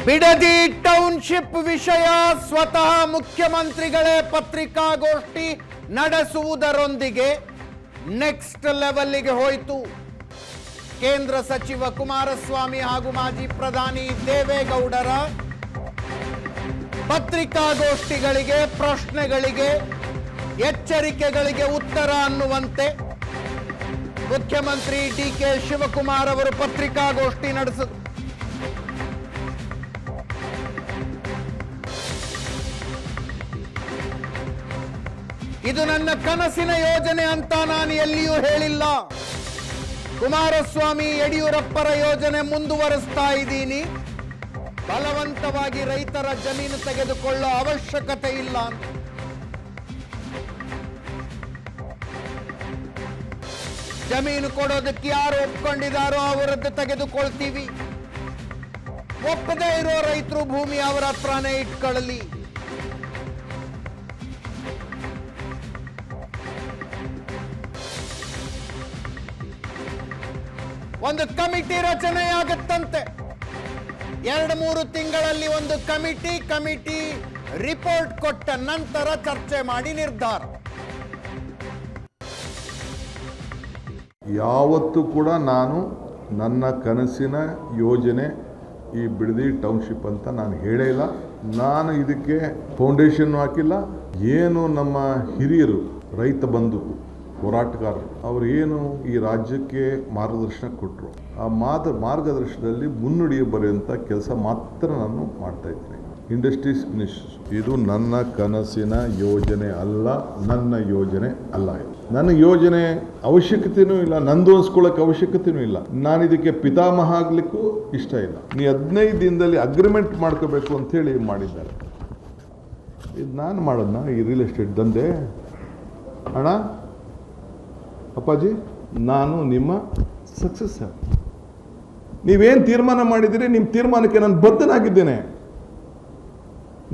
Bidadi township ವಿಷಯ ಸ್ವತಃ ಮುಖ್ಯಮಂತ್ರಿಗಳೇ ಪತ್ರಿಕಾಗೋಷ್ಠಿ ನಡೆಸುವುದರೊಂದಿಗೆ ನೆಕ್ಸ್ಟ್ ಲೆವೆಲ್ಗೆ ಹೋಯಿತು. ಕೇಂದ್ರ ಸಚಿವ ಕುಮಾರಸ್ವಾಮಿ ಹಾಗೂ ಮಾಜಿ ಪ್ರಧಾನಿ ದೇವೇಗೌಡರ ಪತ್ರಿಕಾಗೋಷ್ಠಿಗಳಿಗೆ, ಪ್ರಶ್ನೆಗಳಿಗೆ, ಎಚ್ಚರಿಕೆಗಳಿಗೆ ಉತ್ತರ ಅನ್ನುವಂತೆ ಮುಖ್ಯಮಂತ್ರಿ ಡಿ.ಕೆ. ಶಿವಕುಮಾರ್ ಅವರು ಪತ್ರಿಕಾಗೋಷ್ಠಿ ನಡೆಸಿದರು. ಇದು ನನ್ನ ಕನಸಿನ ಯೋಜನೆ ಅಂತ ನಾನು ಎಲ್ಲಿಯೂ ಹೇಳಿಲ್ಲ. ಕುಮಾರಸ್ವಾಮಿ ಯಡಿಯೂರಪ್ಪರ ಯೋಜನೆ ಮುಂದುವರಿಸ್ತಾ ಇದ್ದೀನಿ. ಬಲವಂತವಾಗಿ ರೈತರ ಜಮೀನು ತೆಗೆದುಕೊಳ್ಳೋ ಅವಶ್ಯಕತೆ ಇಲ್ಲ ಅಂತ. ಜಮೀನು ಕೊಡೋದಕ್ಕೆ ಯಾರು ಒಪ್ಕೊಂಡಿದ್ದಾರೋ ಅವರದ್ದು ತೆಗೆದುಕೊಳ್ತೀವಿ. ಒಪ್ಪದೇ ಇರೋ ರೈತರು ಭೂಮಿ ಅವರ ಹತ್ರನೇ ಇಟ್ಕೊಳ್ಳಲಿ. ಒಂದು ಕಮಿಟಿ ರಚನೆಯಾಗುತ್ತಂತೆ. 2-3 ತಿಂಗಳಲ್ಲಿ ಒಂದು ಕಮಿಟಿ ರಿಪೋರ್ಟ್ ಕೊಟ್ಟ ನಂತರ ಚರ್ಚೆ ಮಾಡಿ ನಿರ್ಧಾರ. ಯಾವತ್ತೂ ಕೂಡ ನಾನು ನನ್ನ ಕನಸಿನ ಯೋಜನೆ ಈ ಬಿಡದಿ ಟೌನ್ಶಿಪ್ ಅಂತ ನಾನು ಹೇಳೇ ಇಲ್ಲ. ನಾನು ಇದಕ್ಕೆ ಫೌಂಡೇಶನ್ ಹಾಕಿಲ್ಲ. ಏನು ನಮ್ಮ ಹಿರಿಯರು, ರೈತ ಬಂಧು ಹೋರಾಟಗಾರರು, ಅವರು ಏನು ಈ ರಾಜ್ಯಕ್ಕೆ ಮಾರ್ಗದರ್ಶನ ಕೊಟ್ಟರು, ಆ ಮಾರ್ಗದರ್ಶನದಲ್ಲಿ ಮುನ್ನುಡಿಯ ಬರೆಯುವಂಥ ಕೆಲಸ ಮಾತ್ರ ನಾನು ಮಾಡ್ತಾ ಇದ್ದೀನಿ. ಇಂಡಸ್ಟ್ರೀಸ್ ಮಿನಿಸ್ಟರ್, ಇದು ನನ್ನ ಕನಸಿನ ಯೋಜನೆ ಅಲ್ಲ, ನನ್ನ ಯೋಜನೆ ಅಲ್ಲ. ಇದು ನನ್ನ ಯೋಜನೆ ಅವಶ್ಯಕತೆಯೂ ಇಲ್ಲ, ನಂದು ಅನ್ಸ್ಕೊಳ್ಳೋಕೆ ಅವಶ್ಯಕತೆಯೂ ಇಲ್ಲ. ನಾನು ಇದಕ್ಕೆ ಪಿತಾಮಹ ಆಗಲಿಕ್ಕೂ ಇಷ್ಟ ಇಲ್ಲ. 15 ದಿನದಲ್ಲಿ ಅಗ್ರಿಮೆಂಟ್ ಮಾಡ್ಕೋಬೇಕು ಅಂಥೇಳಿ ಮಾಡಿದ್ದಾರೆ. ಇದು ನಾನು ಮಾಡೋಣ ಈ ರಿಯಲ್ ಎಸ್ಟೇಟ್ ದಂಧೆ? ಅಣ್ಣ, ಅಪ್ಪಾಜಿ, ನಾನು ನಿಮ್ಮ ಸಕ್ಸಸ್ಸರ್. ನೀವೇನು ತೀರ್ಮಾನ ಮಾಡಿದ್ದೀರಿ, ನಿಮ್ಮ ತೀರ್ಮಾನಕ್ಕೆ ನಾನು ಬದ್ಧನಾಗಿದ್ದೇನೆ.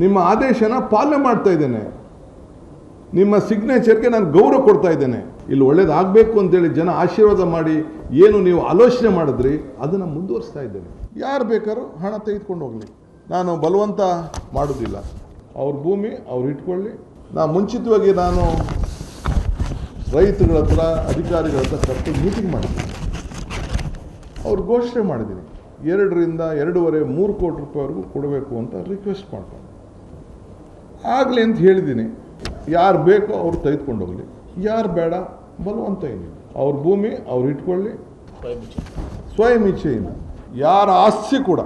ನಿಮ್ಮ ಆದೇಶನ ಪಾಲನೆ ಮಾಡ್ತಾ ಇದ್ದೇನೆ. ನಿಮ್ಮ ಸಿಗ್ನೇಚರ್ಗೆ ನಾನು ಗೌರವ ಕೊಡ್ತಾ ಇದ್ದೇನೆ. ಇಲ್ಲಿ ಒಳ್ಳೇದಾಗಬೇಕು ಅಂತೇಳಿ ಜನ ಆಶೀರ್ವಾದ ಮಾಡಿ ಏನು ನೀವು ಆಲೋಚನೆ ಮಾಡಿದ್ರಿ ಅದನ್ನು ಮುಂದುವರಿಸ್ತಾ ಇದ್ದೇನೆ. ಯಾರು ಬೇಕಾದ್ರೂ ಹಣ ತೆಗೆದುಕೊಂಡು ಹೋಗಲಿ, ನಾನು ಬಲವಂತ ಮಾಡೋದಿಲ್ಲ. ಅವ್ರ ಭೂಮಿ ಅವ್ರು ಇಟ್ಕೊಳ್ಳಿ. ಮುಂಚಿತವಾಗಿ ನಾನು ರೈತಗಳ ಹತ್ರ, ಅಧಿಕಾರಿಗಳ ಹತ್ರ ಕರೆದು ಮೀಟಿಂಗ್ ಮಾಡಿದ್ದೀನಿ. ಅವ್ರು ಘೋಷಣೆ ಮಾಡಿದ್ದೀನಿ 2 ರಿಂದ 2.5-3 ಕೋಟಿ ರೂಪಾಯಿವರೆಗೂ ಕೊಡಬೇಕು ಅಂತ ರಿಕ್ವೆಸ್ಟ್ ಮಾಡ್ಕೊಂಡು ಆಗಲಿ ಅಂತ ಹೇಳಿದ್ದೀನಿ. ಯಾರು ಬೇಕೋ ಅವ್ರು ತೆಗೆದುಕೊಂಡು ಹೋಗಲಿ, ಯಾರು ಬೇಡ ಬಲವಂತ ಏನಿಲ್ಲ. ಅವ್ರ ಭೂಮಿ ಅವ್ರು ಇಟ್ಕೊಳ್ಳಿ ಸ್ವಯಂ ಇಚ್ಛೆಯಿಂದ. ಯಾರ ಆಸ್ತಿ ಕೂಡ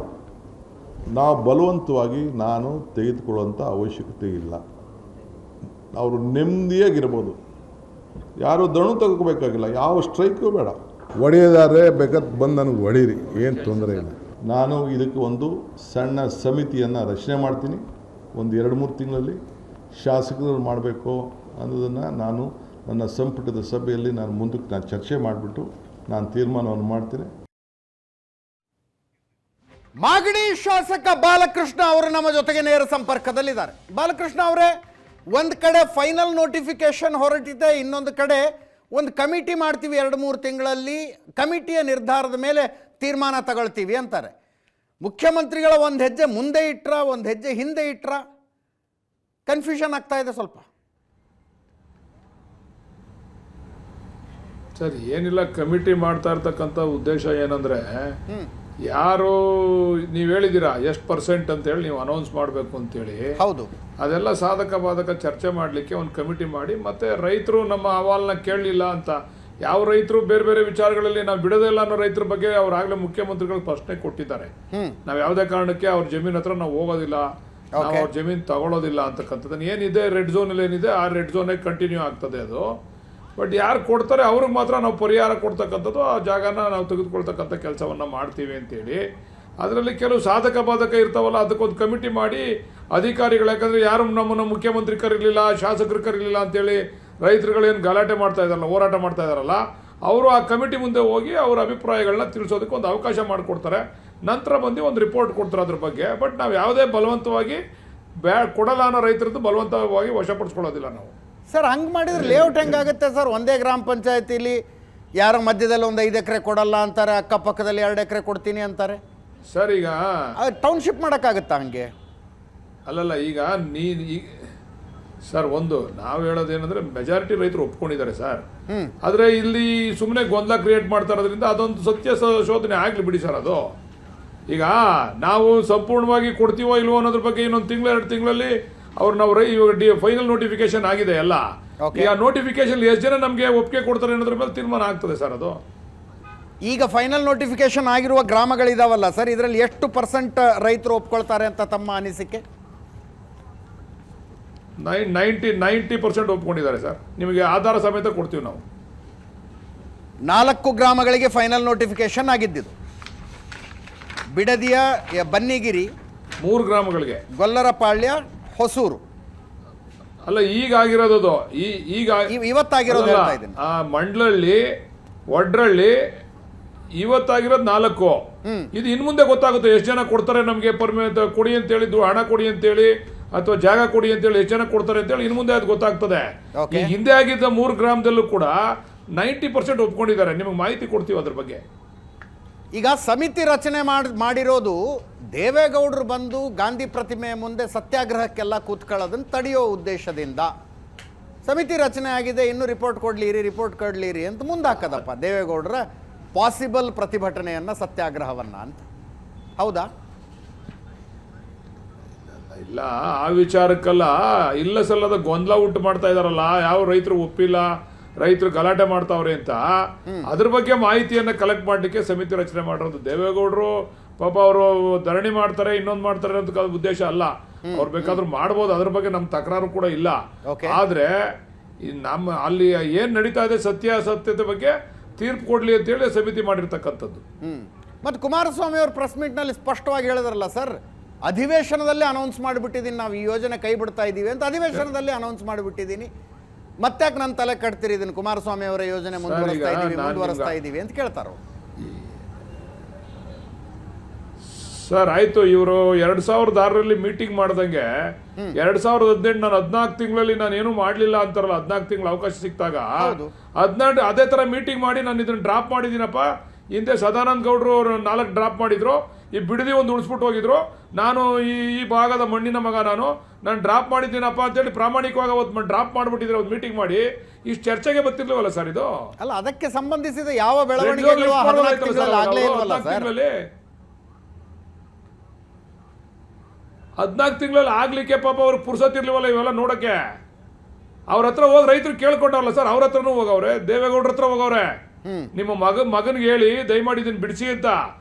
ನಾವು ಬಲವಂತವಾಗಿ ನಾನು ತೆಗೆದುಕೊಳ್ಳುವಂಥ ಅವಶ್ಯಕತೆ ಇಲ್ಲ. ಅವರು ನೆಮ್ಮದಿಯಾಗಿರ್ಬೋದು. ಯಾರು ದಣು ತೆಗೆದುಕೋಬೇಕಾಗಿಲ್ಲ, ಯಾವ ಸ್ಟ್ರೈಕು ಬೇಡ. ಒಡೆಯದಾರೆ ಬೇಕಾದ ಬಂದು ನನಗೆ ಹೊಡೀರಿ, ಏನು ತೊಂದರೆ ಇಲ್ಲ. ನಾನು ಇದಕ್ಕೆ ಒಂದು ಸಣ್ಣ ಸಮಿತಿಯನ್ನು ರಚನೆ ಮಾಡ್ತೀನಿ. ಒಂದು 2-3 ತಿಂಗಳಲ್ಲಿ ಶಾಸಕರು ಮಾಡಬೇಕು ಅನ್ನೋದನ್ನು ನಾನು ನನ್ನ ಸಂಪುಟದ ಸಭೆಯಲ್ಲಿ ಮುಂದಕ್ಕೆ ಚರ್ಚೆ ಮಾಡಿಬಿಟ್ಟು ನಾನು ತೀರ್ಮಾನವನ್ನು ಮಾಡ್ತೀನಿ. ಮಾಗಡಿ ಶಾಸಕ ಬಾಲಕೃಷ್ಣ ಅವರು ನಮ್ಮ ಜೊತೆಗೆ ನೇರ ಸಂಪರ್ಕದಲ್ಲಿದ್ದಾರೆ. ಬಾಲಕೃಷ್ಣ ಅವರೇ, ಒಂದು ಕಡೆ ಫೈನಲ್ ನೋಟಿಫಿಕೇಶನ್ ಹೊರಟಿದೆ, ಇನ್ನೊಂದು ಕಡೆ ಒಂದು ಕಮಿಟಿ ಮಾಡ್ತೀವಿ 2-3 ತಿಂಗಳಲ್ಲಿ, ಕಮಿಟಿಯ ನಿರ್ಧಾರದ ಮೇಲೆ ತೀರ್ಮಾನ ತಗೊಳ್ತೀವಿ ಅಂತಾರೆ. ಮುಖ್ಯಮಂತ್ರಿಗಳ ಒಂದು ಹೆಜ್ಜೆ ಮುಂದೆ ಇಟ್ರ, ಒಂದು ಹೆಜ್ಜೆ ಹಿಂದೆ ಇಟ್ರ? ಕನ್ಫ್ಯೂಷನ್ ಆಗ್ತಾ ಇದೆ ಸ್ವಲ್ಪ. ಸರ್, ಏನಿಲ್ಲ, ಕಮಿಟಿ ಮಾಡ್ತಾ ಇರ್ತಕ್ಕಂಥ ಉದ್ದೇಶ ಏನಂದ್ರೆ, ಯಾರು ನೀವು ಹೇಳಿದ್ದೀರಾ ಎಷ್ಟು % ಅಂತೇಳಿ ನೀವು ಅನೌನ್ಸ್ ಮಾಡಬೇಕು ಅಂತೇಳಿ. ಹೌದು, ಅದೆಲ್ಲ ಸಾಧಕ ಬಾಧಕ ಚರ್ಚೆ ಮಾಡಲಿಕ್ಕೆ ಒಂದು ಕಮಿಟಿ ಮಾಡಿ, ಮತ್ತೆ ರೈತರು ನಮ್ಮ ಅಹವಾಲನ್ನ ಕೇಳಲಿಲ್ಲ ಅಂತ, ಯಾವ ರೈತರು ಬೇರೆ ಬೇರೆ ವಿಚಾರಗಳಲ್ಲಿ ನಾವು ಬಿಡೋದಿಲ್ಲ ಅನ್ನೋ ರೈತರ ಬಗ್ಗೆ ಅವ್ರಾಗಲೇ ಮುಖ್ಯಮಂತ್ರಿಗಳು ಪ್ರಶ್ನೆ ಕೊಟ್ಟಿದ್ದಾರೆ. ನಾವು ಯಾವುದೇ ಕಾರಣಕ್ಕೆ ಅವ್ರ ಜಮೀನ್ ಹತ್ರ ನಾವು ಹೋಗೋದಿಲ್ಲ, ನಾವು ಅವ್ರ ಜಮೀನು ತಗೊಳ್ಳೋದಿಲ್ಲ ಅಂತಕ್ಕಂಥದ್ದನ್ನು ಏನಿದೆ ರೆಡ್ ಝೋನಲ್ಲಿ ಏನಿದೆ ಆ ರೆಡ್ ಝೋನೇ ಕಂಟಿನ್ಯೂ ಆಗ್ತದೆ ಅದು. ಬಟ್ ಯಾರು ಕೊಡ್ತಾರೆ ಅವ್ರಿಗೆ ಮಾತ್ರ ನಾವು ಪರಿಹಾರ ಕೊಡ್ತಕ್ಕಂಥದ್ದು, ಆ ಜಾಗನ ನಾವು ತೆಗೆದುಕೊಳ್ತಕ್ಕಂಥ ಕೆಲಸವನ್ನು ಮಾಡ್ತೀವಿ ಅಂತೇಳಿ. ಅದರಲ್ಲಿ ಕೆಲವು ಸಾಧಕ ಬಾಧಕ ಇರ್ತಾವಲ್ಲ, ಅದಕ್ಕೊಂದು ಕಮಿಟಿ ಮಾಡಿ ಅಧಿಕಾರಿಗಳು, ಯಾಕಂದರೆ ಯಾರು ನಮ್ಮನ್ನು ಮುಖ್ಯಮಂತ್ರಿ ಕರೀಲಿಲ್ಲ, ಶಾಸಕರು ಕರೀಲಿಲ್ಲ ಅಂತೇಳಿ ರೈತರುಗಳೇನು ಗಲಾಟೆ ಮಾಡ್ತಾ ಇದ್ದಾರಲ್ಲ, ಹೋರಾಟ ಮಾಡ್ತಾ ಇದ್ದಾರಲ್ಲ, ಅವರು ಆ ಕಮಿಟಿ ಮುಂದೆ ಹೋಗಿ ಅವರ ಅಭಿಪ್ರಾಯಗಳನ್ನ ತಿಳಿಸೋದಕ್ಕೆ ಒಂದು ಅವಕಾಶ ಮಾಡಿಕೊಡ್ತಾರೆ. ನಂತರ ಬಂದು ಒಂದು ರಿಪೋರ್ಟ್ ಕೊಡ್ತಾರೆ ಅದ್ರ ಬಗ್ಗೆ. ಬಟ್ ನಾವು ಯಾವುದೇ ಬಲವಂತವಾಗಿ ಕೊಡಲ್ಲ ಅನ್ನೋ ರೈತರದ್ದು ಬಲವಂತವಾಗಿ ವಶಪಡಿಸ್ಕೊಳ್ಳೋದಿಲ್ಲ ನಾವು. ಸರ್, ಹಂಗೆ ಮಾಡಿದ್ರೆ ಲೇಔಟ್ ಹೆಂಗಾಗುತ್ತೆ ಸರ್? ಒಂದೇ ಗ್ರಾಮ ಪಂಚಾಯತಿಲಿ ಯಾರೋ ಮಧ್ಯದಲ್ಲಿ ಒಂದು 5 ಎಕರೆ ಕೊಡಲ್ಲ ಅಂತಾರೆ, ಅಕ್ಕಪಕ್ಕದಲ್ಲಿ 2 ಎಕರೆ ಕೊಡ್ತೀನಿ ಅಂತಾರೆ. ಸರ್ ಈಗ ಟೌನ್ಶಿಪ್ ಮಾಡೋಕ್ಕಾಗತ್ತಾ ಹಂಗೆ? ಅಲ್ಲಲ್ಲ ಈಗ ಸರ್ ಒಂದು ನಾವು ಹೇಳೋದೇನಂದ್ರೆ ಮೆಜಾರಿಟಿ ರೈತರು ಒಪ್ಕೊಂಡಿದ್ದಾರೆ ಸರ್. ಆದರೆ ಇಲ್ಲಿ ಸುಮ್ಮನೆ ಗೊಂದಲ ಕ್ರಿಯೇಟ್ ಮಾಡ್ತಾ ಇರೋದ್ರಿಂದ ಅದೊಂದು ಸತ್ಯ ಶೋಧನೆ ಆಗಲಿ ಬಿಡಿ ಸರ್. ಅದು ಈಗ ನಾವು ಸಂಪೂರ್ಣವಾಗಿ ಕೊಡ್ತೀವೋ ಇಲ್ವೋ ಅನ್ನೋದ್ರ ಬಗ್ಗೆ ಇನ್ನೊಂದು ತಿಂಗಳು 2 ತಿಂಗಳಲ್ಲಿ ನಾವು ಇವಾಗ ಫೈನಲ್ ನೋಟಿಫಿಕೇಶನ್ ಆಗಿದೆ ಎಲ್ಲ. ಈಗ ನೋಟಿಫಿಕೇಶನ್ ಎಷ್ಟು ಜನ ನಮಗೆ ಒಪ್ಪಿಗೆ ಕೊಡ್ತಾರೆ ಅನ್ನೋದ್ರ ಮೇಲೆ ತೀರ್ಮಾನ ಆಗ್ತದೆ ಸರ್. ಅದು ಈಗ ಫೈನಲ್ ನೋಟಿಫಿಕೇಶನ್ ಆಗಿರುವ ಗ್ರಾಮಗಳಿದಾವಲ್ಲ ಸರ್, ಇದರಲ್ಲಿ ಎಷ್ಟು % ರೈತರು ಒಪ್ಕೊಳ್ತಾರೆ ಅಂತ ತಮ್ಮ ಅನಿಸಿಕೆ? 90% ಒಪ್ಕೊಂಡಿದ್ದಾರೆ ಸರ್. ನಿಮಗೆ ಆಧಾರ ಸಮೇತ ಕೊಡ್ತೀವಿ ನಾವು. 4 ಗ್ರಾಮಗಳಿಗೆ ಫೈನಲ್ ನೋಟಿಫಿಕೇಶನ್ ಆಗಿದ್ದಿದ್ದು. ಬಿಡದಿಯ ಬನ್ನಿಗಿರಿ, 3 ಗ್ರಾಮಗಳಿಗೆ, ಗೊಲ್ಲರಪಾಳ್ಯ, ಹೊಸೂರು. ಅಲ್ಲ ಈಗ ಆಗಿರೋದು ಈಗ ಇವತ್ತಾಗಿರೋದು ಹೇಳ್ತಾ ಇದ್ದೀನಿ. ಮಂಡ್ಲಳ್ಳಿ, ಒಡ್ರಳ್ಳಿ ಇವತ್ತಾಗಿರೋದು 4. ಇದು ಇನ್ ಮುಂದೆ ಗೊತ್ತಾಗುತ್ತೆ ಎಷ್ಟು ಜನ ಕೊಡ್ತಾರೆ ನಮಗೆ ಕೊಡಿ ಅಂತ ಹೇಳಿದ್ದು, ಹಣ ಕೊಡಿ ಅಂತೇಳಿ ಅಥವಾ ಜಾಗ ಕೊಡಿ ಅಂತೇಳಿ ಎಷ್ಟು ಜನ ಕೊಡ್ತಾರೆ ಅಂತೇಳಿ ಇನ್ ಮುಂದೆ ಅದು ಗೊತ್ತಾಗ್ತದೆ. ಈ ಹಿಂದೆ ಆಗಿದ್ದ 3 ಗ್ರಾಮದಲ್ಲೂ ಕೂಡ 90% ಒಪ್ಕೊಂಡಿದ್ದಾರೆ. ನಿಮಗೆ ಮಾಹಿತಿ ಕೊಡ್ತೀವಿ ಅದ್ರ ಬಗ್ಗೆ. ಈಗ ಸಮಿತಿ ರಚನೆ ಮಾಡಿರೋದು ದೇವೇಗೌಡರು ಬಂದು ಗಾಂಧಿ ಪ್ರತಿಮೆ ಮುಂದೆ ಸತ್ಯಾಗ್ರಹಕ್ಕೆಲ್ಲ ಕೂತ್ಕೊಳ್ಳೋದನ್ನು ತಡೆಯೋ ಉದ್ದೇಶದಿಂದ ಸಮಿತಿ ರಚನೆ ಆಗಿದೆ. ಇನ್ನೂ ರಿಪೋರ್ಟ್ ಕೊಡ್ಲಿರಿ ಅಂತ ಮುಂದಾಕದಪ್ಪ ದೇವೇಗೌಡರ ಪಾಸಿಬಲ್ ಪ್ರತಿಭಟನೆಯನ್ನ, ಸತ್ಯಾಗ್ರಹವನ್ನ ಅಂತ. ಹೌದಾ? ಇಲ್ಲ, ಆ ವಿಚಾರಕ್ಕಲ್ಲ, ಇಲ್ಲ ಸಲ್ಲದ ಗೊಂದಲ ಉಂಟು ಮಾಡ್ತಾ ಇದಾರಲ್ಲ, ಯಾವ ರೈತರು ಒಪ್ಪಿಲ್ಲ, ರೈತರು ಗಲಾಟೆ ಮಾಡ್ತಾವ್ರೆ ಅಂತ ಅದ್ರ ಬಗ್ಗೆ ಮಾಹಿತಿಯನ್ನ ಕಲೆಕ್ಟ್ ಮಾಡ್ಲಿಕ್ಕೆ ಸಮಿತಿ ರಚನೆ ಮಾಡಿರೋದು. ದೇವೇಗೌಡರು ಪಾಪ ಅವರು ಧರಣಿ ಮಾಡ್ತಾರೆ, ಇನ್ನೊಂದು ಮಾಡ್ತಾರೆ ಅಂತ ಉದ್ದೇಶ ಅಲ್ಲ. ಅವ್ರು ಬೇಕಾದ್ರೂ ಮಾಡ್ಬೋದು, ಅದ್ರ ಬಗ್ಗೆ ನಮ್ಮ ತಕರಾರು ಕೂಡ ಇಲ್ಲ. ಆದ್ರೆ ನಮ್ಮ ಅಲ್ಲಿ ಏನ್ ನಡೀತಾ ಇದೆ ಸತ್ಯತೆ ಬಗ್ಗೆ ತೀರ್ಪು ಕೊಡ್ಲಿ ಅಂತ ಹೇಳಿ ಸಮಿತಿ ಮಾಡಿರ್ತಕ್ಕಂಥದ್ದು. ಮತ್ತೆ ಕುಮಾರಸ್ವಾಮಿ ಅವರು ಪ್ರೆಸ್ ಮೀಟ್ ನಲ್ಲಿ ಸ್ಪಷ್ಟವಾಗಿ ಹೇಳಿದ್ರಲ್ಲ ಸರ್, ಅಧಿವೇಶನದಲ್ಲೇ ಅನೌನ್ಸ್ ಮಾಡಿಬಿಟ್ಟಿದ್ದೀನಿ, ನಾವು ಈ ಯೋಜನೆ ಕೈ ಬಿಡ್ತಾ ಇದ್ದೀವಿ ಅಂತ ಅಧಿವೇಶನದಲ್ಲಿ ಅನೌನ್ಸ್ ಮಾಡಿಬಿಟ್ಟಿದ್ದೀನಿ. ಮತ್ತಾಕೆ ನನ್ನ ತಲೆ ಕಟ್ತೀರಿ ಇದನ್ನು, ಕುಮಾರಸ್ವಾಮಿ ಅವರ ಯೋಜನೆ ಮುಂದುವರಿಸ್ತಾ ಇದ್ದೀವಿ ಅಂತ ಕೇಳ್ತಾರೋ ಸರ್. ಆಯ್ತು, ಇವರು 2006ರಲ್ಲಿ ಮೀಟಿಂಗ್ ಮಾಡ್ದಂಗೆ 2018 ನಾನು 14 ತಿಂಗಳಲ್ಲಿ ನಾನು ಏನು ಮಾಡ್ಲಿಲ್ಲ ಅಂತಾರಲ್ಲ, 14 ತಿಂಗಳು ಅವಕಾಶ ಸಿಕ್ತಾಗ 14 ಅದೇ ತರ ಮೀಟಿಂಗ್ ಮಾಡಿ ನಾನು ಇದನ್ನ ಡ್ರಾಪ್ ಮಾಡಿದ್ದೀನಪ್ಪ. ಹಿಂದೆ ಸದಾನಂದ ಗೌಡರು 4 ಡ್ರಾಪ್ ಮಾಡಿದ್ರು, ಈ ಬಿಡದಿ ಒಂದು ಉಳಿಸ್ಬಿಟ್ಟು ಹೋಗಿದ್ರು. ನಾನು ಈ ಭಾಗದ ಮಣ್ಣಿನ ಮಗ, ನಾನು ಡ್ರಾಪ್ ಮಾಡಿದ್ದೀನಪ್ಪ ಅಂತೇಳಿ ಪ್ರಾಮಾಣಿಕವಾಗಿ ಅವತ್ತು ಡ್ರಾಪ್ ಮಾಡಿಬಿಟ್ಟಿದ್ರೆ ಒಂದು ಮೀಟಿಂಗ್ ಮಾಡಿ ಇಷ್ಟು ಚರ್ಚೆಗೆ ಬರ್ತಿರ್ಲಿವಲ್ಲ ಸರ್ ಇದು. ಅಲ್ಲ, ಅದಕ್ಕೆ ಸಂಬಂಧಿಸಿದ ಯಾವ ಬೆಳವಣಿಗೆ 14 ತಿಂಗಳಲ್ಲಿ ಆಗ್ಲಿಕ್ಕೆ ಪಾಪ ಅವ್ರಿಗೆ ಪುರ್ಸತ್ತಿರ್ಲಿವಲ್ಲ ಇವೆಲ್ಲ ನೋಡಕ್ಕೆ. ಅವ್ರ ಹತ್ರ ಹೋಗಿ ರೈತರು ಕೇಳ್ಕೊಂಡವ್ರಲ್ಲ ಸರ್, ಅವ್ರ ಹತ್ರನೂ ಹೋಗವ್ರೆ, ದೇವೇಗೌಡ್ರ ಹತ್ರ ಹೋಗವ್ರೆ. ನಿಮ್ಮ ಮಗನಿಗೆ ಹೇಳಿ ದಯಮಾಡಿ ಇದನ್ನ ಬಿಡಿಸಿ ಅಂತ.